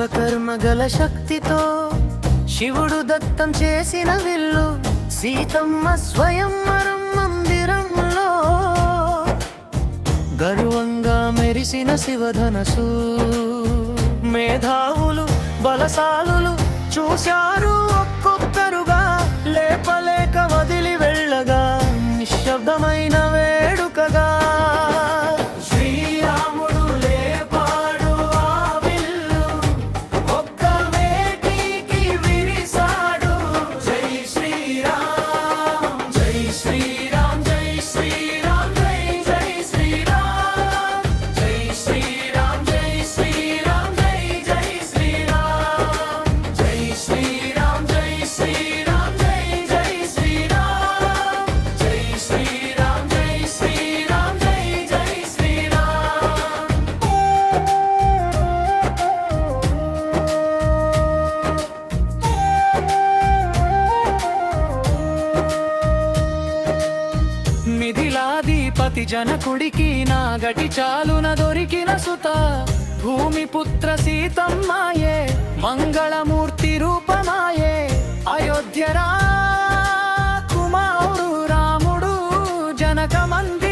విశ్వకర్మ గల శక్తితో శివుడు దత్తం చేసిన విల్లు సీతమ్మ స్వయంవరం మందిరంలో గర్వంగా మెరిసిన శివధనసు మేధావులు బలశాలులు చూశారు ఒక్కొక్కరుగా లేపలేక వదిలి వెళ్ళగా నిశ్శబ్దమైన వేడుకగా శ్రీరాముడు లేపాడు ఆ విల్లు ఒక్క వేటికి విరిసాడు జై శ్రీరామ్ జై శ్రీరామ్ జై శ్రీరామ్ జై జై శ్రీరామ్ జై శ్రీరామ్ జై శ్రీరామ్ జై జై శ్రీరామ్ జై శ్రీరామ్ జై శ్రీరామ్ జై జై శ్రీరామ్ జై శ్రీరామ్ జై శ్రీరామ్ జై జై శ్రీరామ్. మిథిలాధిపతి జనకుడికి నాగటి చాలున దొరికిన సుత భూమిపుత్ర సీతమ్మాయే మంగళమూర్తి రూపమాయే అయోధ్య కుమారుడు రాముడు జనక మందిర